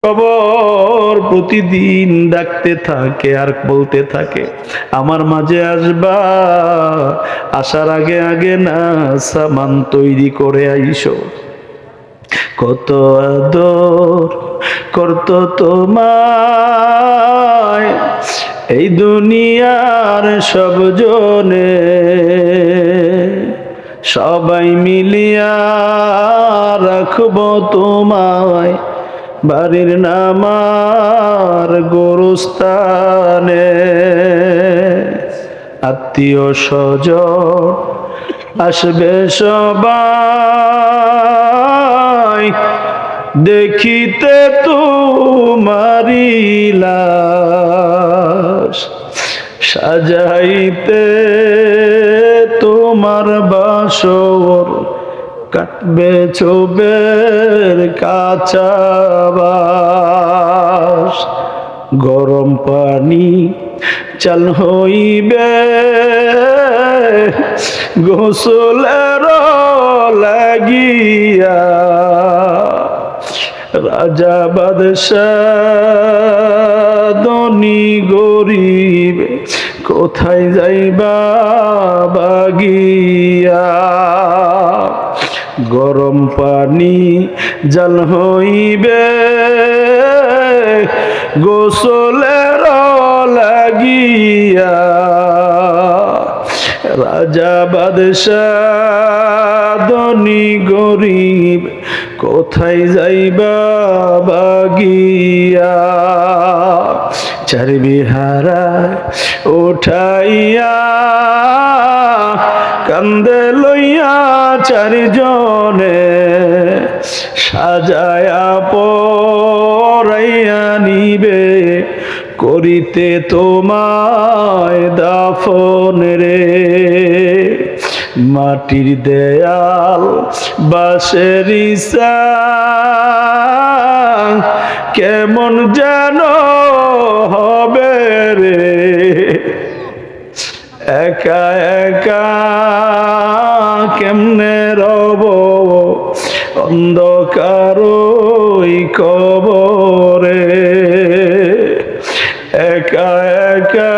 কবর প্রতিদিন ডাকতে থাকে আর বলতে থাকে, আমার মাঝে আসবা, আসার আগে আগে না সামান তৈরি করে আইসো। কত আদর করতো তোমায় এই দুনিয়ার সব জনে, সবাই মিলিয়া রাখবো তোমায় বাড়ির নামার গোরস্থানে। আত্মীয় স্বজন আসবে সবাই দেখিতে তোমারি লাশ, সাজাইতে তোমার বাসর, কাটবে চোবের কাঁচা বাঁশ। গরম পানি চাল হইবে গোসলের লাগিয়া, রাজা বাদশাহ ধনী গরিব কোথায় যাইবা বাগিয়া। গরম পানি জাল হইবে গোসলের লাগিয়া, রাজা বাদশাহ ধনী গরিব কোথায় যাইবা বাগিয়া। চারবিহারা উঠাইয়া কান্দে লইয়া চারিজনে, সাজায়া পরাইয়া নিবে করিতে তোমায় দাফন রে। মাটির দেয়াল বাঁশের ইসাং কেমন যেন হবে রে, একা একা কেমনে রব অন্ধকার ওই কবরে। একা একা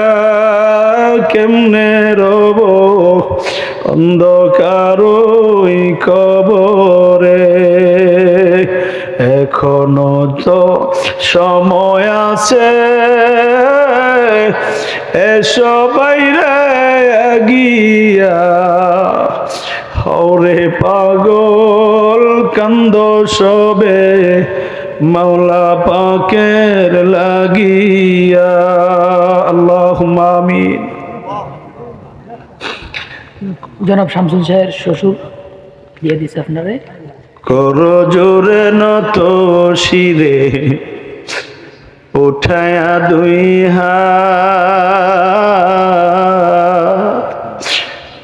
কেমনে রব অন্ধকার ওই কবরে। এখনো তো সময় আছে, এসো বাইরে গিয়া, হরে পাগল কান্দ সবে মাওলা পাকের লাগিয়া। আল্লাহুম্মা আমিন। জনাব শামসুল শাহের শ্বশুর দিয়ে দিছে আপনারে। করো জোরে নত শিরে উঠায়া দুই হাত,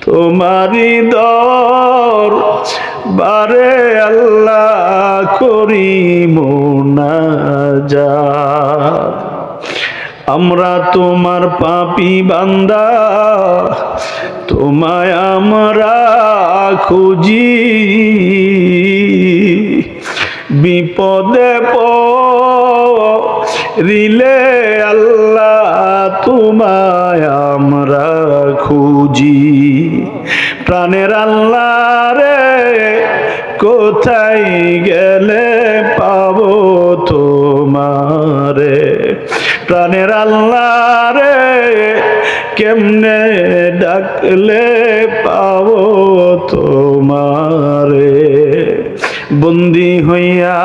তোমারি দর বারে আল্লাহ করি মুনাজাত। আমরা তোমার পাপী বান্দা, তোমায় আমরা খুঁজি, বিপদে পড়িলে আল্লাহ তোমায় আমরা খুঁজি। প্রাণের আল্লাহ রে কোথায় গেলে পাবো তোমারে, প্রাণের আল্লাহ রে কেমনে ডাকলে পাবো তোমারে। বন্দি হইয়া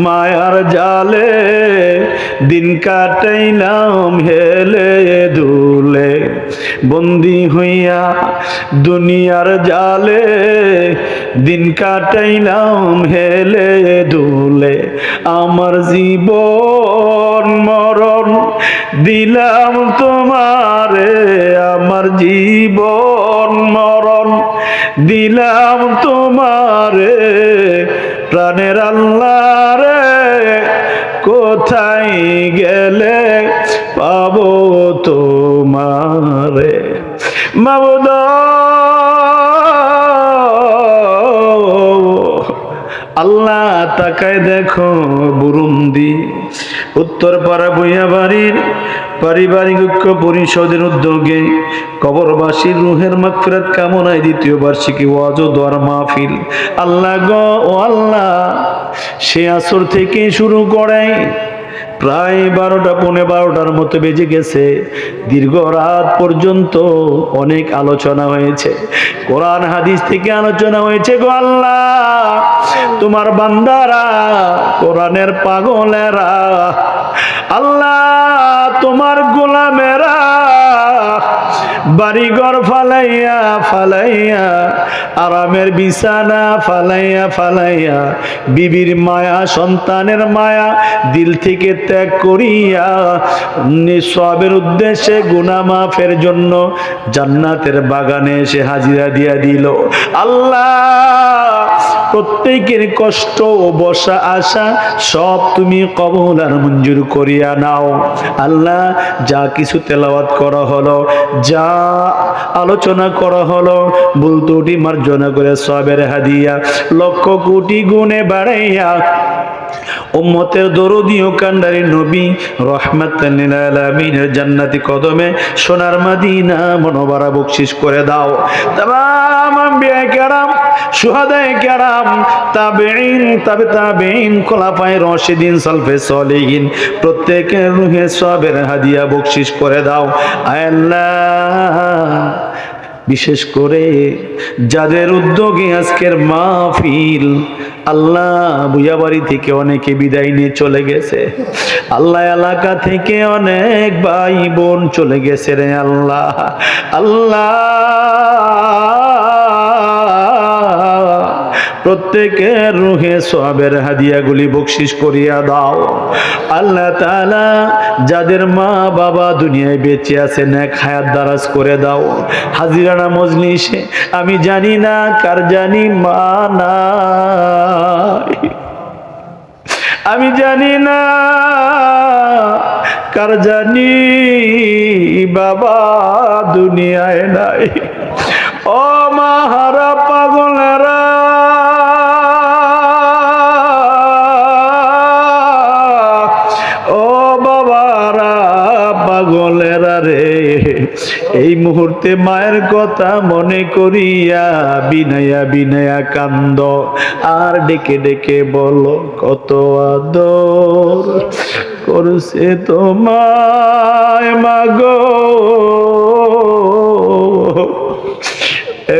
মায়ার জালে দিন কাটাইলাম হেলে দুলে, বন্দি হইয়া দুনিয়ার জালে দিন কাটাইলাম হেলে দুলে। আমার জীবন মরণ দিলাম তোমারে, আমার জীবন মরণ দিলাম তোমারে। প্রাণের আল্লাহ রে কোথায় গেলে পাবো তোমারে। মাবুদ আল্লাহ তাকায় দেখো বুরুন্দি উত্তরপাড়া ভূঁইয়াবাড়ির পারিবারিক ঐক্য পরিষদের উদ্যোগে কবরবাসীর রুহের মাগফিরাত কামনায় দ্বিতীয় বার্ষিকী ওয়াজ ও দোয়ার মাহফিল। আল্লাহ গো ও আল্লাহ, সে আসর থেকে শুরু করে প্রায় 12টা পৌনে 12টার মতো বেজে গেছে। দীর্ঘ রাত পর্যন্ত অনেক আলোচনা হয়েছে, কোরআন হাদিস থেকে আলোচনা হয়েছে। গো আল্লাহ, তোমার বান্দারা, কোরআনের পাগলেরা, আল্লাহ তোমার গোলামেরা বাড়িঘর ফালাইয়া ফালাইয়া, আরামের বিছানা ফালাইয়া ফালাইয়া, বিবির মায়া সন্তানের মায়া দিল থেকে ত্যাগ করিয়া নিঃসবের উদ্দেশ্যে গুনাহ মাফের জন্য জান্নাতের বাগানে এসে হাজিরা দিয়া দিল। আল্লাহ, প্রত্যেকের কষ্ট ও বসা আসা সব তুমি কবুল আর মঞ্জুর করিয়া নাও। আল্লাহ, যা কিছু তেলাওয়াত করা হলো, যা আলোচনা করা হলো, ভুল ত্রুটি মার্জনা করে সবের হাদিয়া লক্ষ কোটি গুণে বাড়াইয়া উম্মতের দরদি ও কান্ডারি নবী রহমাতাল লিল আলামিনের জান্নাতি কদমে সোনার মদিনা মনোবরা বকশিশ করে দাও। তামাম আম্বিয়া কেরাম, শুহাদায়ে কেরাম, তাবেঈন, তাবেঈন, খোলাফায়ে রাশিদিন, সালফে সালেহিন প্রত্যেকের রুহে সবের হাদিয়া বকশিশ করে দাও। আয় আল্লাহ, বিশেষ করে যাদের উদ্যোগে আজকের মাহফিল, আল্লাহ ভূঁইয়াবাড়ি থেকে অনেকে বিদায় নিয়ে চলে গেছে। আল্লাহ, এলাকা থেকে অনেক ভাই বোন চলে গেছে রে আল্লাহ। আল্লাহ, প্রত্যেকের রুহে সওয়াবের হাদিয়াগুলি বকশিশ করিয়া দাও। আল্লাহ তাআলা, যাদের মা বাবা দুনিয়ায় বেঁচে আছে নেক হায়াত দারাজ করে দাও। হাজিরানা মজলিসে আমি জানি না কার জানি মা নাই, আমি জানি না কার জানি বাবা দুনিয়ায় নাই। ও মাহারা পাগলেরা, ও বাবারা পাগলেরা রে, এই মুহূর্তে মায়ের কথা মনে করিয়া বিনায়া বিনায়া কান্দ, আর ডেকে ডেকে বলো কত আদর করছে তোমায় মাগো,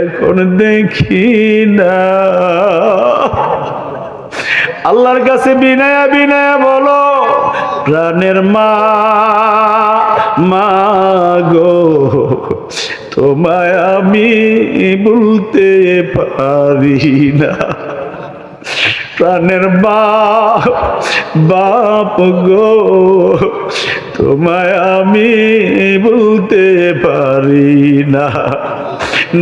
এখন দেখি না। আল্লাহর কাছে বিনায়া বিনায়া বলো, প্রাণের মা, মাগো তোমায় আমি বলতে পারি না। প্রাণের বাপ গো, তোমায় আমি বলতে পারি না।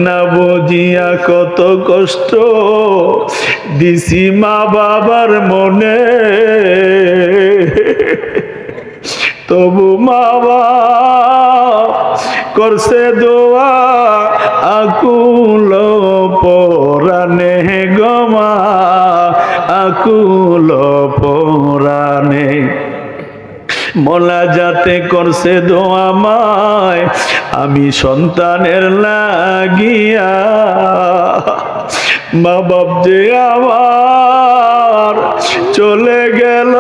না বুঝিয়া কত কষ্ট দিছি মা বাবার মনে, তবু মা বাপ করছে দোয়া আকুল পরাণে গমা, আকুল পরাণে। মোলা যাতে করছে দোয়া মায় আমি সন্তানের লাগিয়া, মা বাপ যে আমার চলে গেল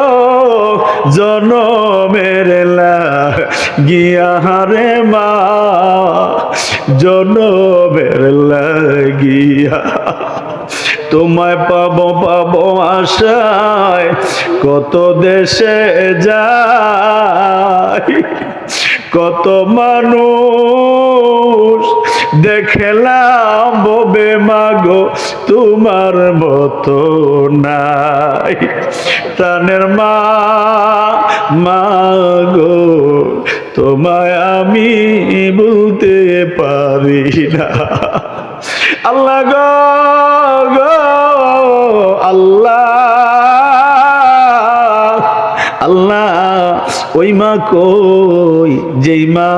জনমের লাগিয়া রে মা, জনমের লাগিয়া। তোমায় পাবো পাবো আশায় কত দেশে যাই, কত মানুষ দেখলাম ববে মাগো তোমার মতো নাই। প্রাণের মা, মাগো তোমায় আমি বলতে পারি না। আল্লাহ গো গো আল্লাহ, আল্লাহ ওই মা কই, যেই মা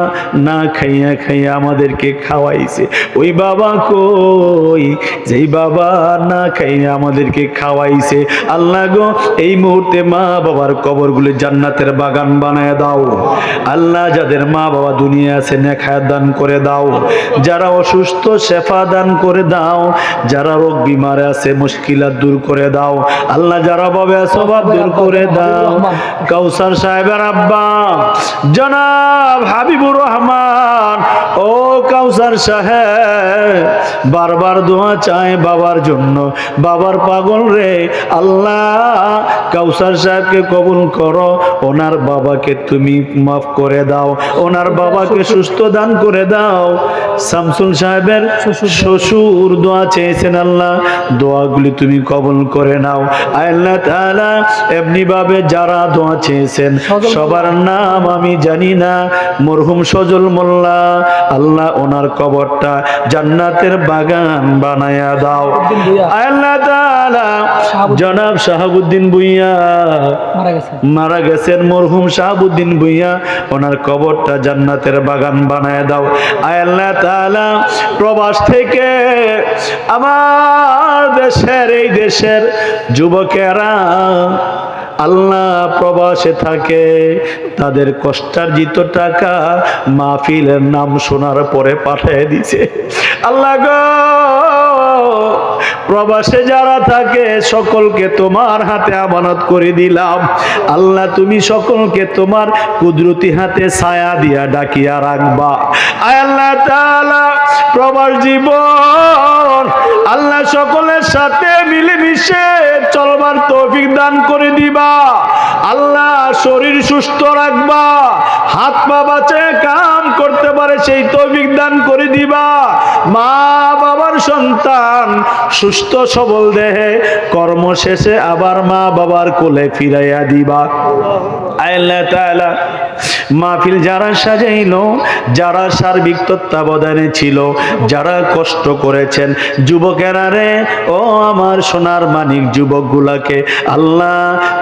না খাইয়া খাইয়া আমাদেরকে খাওয়াইছে, ওই বাবা কই, যেই বাবা না খাইয়া আমাদেরকে খাওয়াইছে। আল্লাহ গো, এই মুহূর্তে মা বাবার কবরগুলো জান্নাতের বাগান বানায় দাও। আল্লাহ যাদের মা বাবা দুনিয়া আছে নেক হায়াত দান করে দাও, যারা অসুস্থ শেফা দান করে দাও, যারা রোগ বিমারে আছে মুশকিলাত দূর করে দাও। আল্লাহ যারা ভাবে আছে অভাব দূর করে দাও। কাউসার সাহেবের আব্বা জনাব হাবিবুর রহমান, ও কাউসার সাহেব বারবার দোয়া চায় বাবার জন্য, বাবার পাগল রে। আল্লাহ কাউসার সাহেবকে কবুল করো, ওনার বাবাকে তুমি মাফ করে দাও, ওনার বাবাকে সুস্থ দান করে দাও। শামসুল সাহেবের শ্বশুর দোয়া চেয়েছেন, আল্লাহ দোয়াগুলি তুমি কবুল করে নাও। আল্লাহ তাআলা এমনি ভাবে যারা দোয়া চেয়েছেন সবার নাম আমি জানি না, মরহুম সজল মোল্লা, আল্লাহ ওনার কবরটা জান্নাতের বাগান বানায়া দাও। আল্লাহ তাআলা জনাব শাহাবুদ্দিন ভুঁইয়া মারা গেছেন, মরহুম শাহাবুদ্দিন ভুঁইয়া, ওনার কবরটা জান্নাতের বাগান বানায় দাও। আল্লাহ তাআলা প্রবাস থেকে আমার দেশের, এই দেশের যুবকেরা আল্লাহ প্রবাসে থাকে, তাদের কষ্টার্জিত টাকা মাহফিলের নাম শোনার পরে পাঠিয়ে দিছে। আল্লাহ গো, প্রবাসে যারা থাকে সকলকে তোমার হাতে আমানত করে দিলাম। আল্লাহ তুমি সকলকে তোমার কুদরতি হাতে ছায়া দিয়া ডাকিয়া রাখবা। আল্লাহ তাআলা প্রবাস জীবন আল্লাহ সকলের সাথে মিলেমিশে চলবার তৌফিক দান করে দিবা। আল্লাহ শরীর সুস্থ রাখবা, হাত পা বাঁচে কাম করতে পারে সেই তৌফিক দান করে দিবা। মা বাবার সন্তান সুস্থ সবল দেহে কর্ম শেষে আবার মা বাবার কোলে ফিরাইয়া দিবা। আল্লাহ তাআলা মাহফিল যারা সাজাইলো, যারা সার্বিক তত্ত্বাবধানে ছিল, যারা কষ্ট করেছেন, যুবকেরা রে, ও আমার সোনার মানিক যুবকগুলাকে আল্লাহ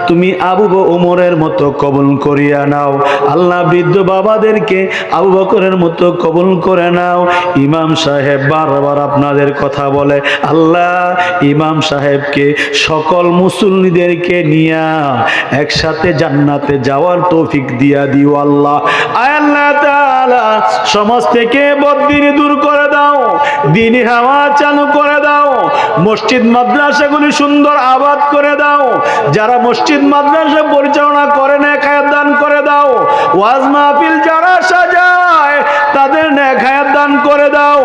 তুমি আবু ওমরের মতো কবুল করিয়া নাও। আল্লাহ বৃদ্ধ বাবাদেরকে আবু বকরের মতো কবুল করে নাও। ইমাম সাহেব বারবার আপনাদের কথা বলে, আল্লাহ ইমাম সাহেবকে সকল মুসল্লিদেরকে নিয়া একসাথে জান্নাতে যাওয়ার তৌফিক দিয়া দিও আল্লাহ। আল্লাহ তাআলা সমাজ থেকে বদদিনী দূর করে দাও, দ্বীনি হাওয়া চালু করে দাও, মসজিদ মাদ্রাসাগুলি সুন্দর আবাদ করে দাও, যারা মসজিদ মাদ্রাসা পরিচালনা করে নেক হায়াত দান করে দাও, ওয়াজ মাহফিল যারা সাজায় তাদের নেক হায়াত দান করে দাও।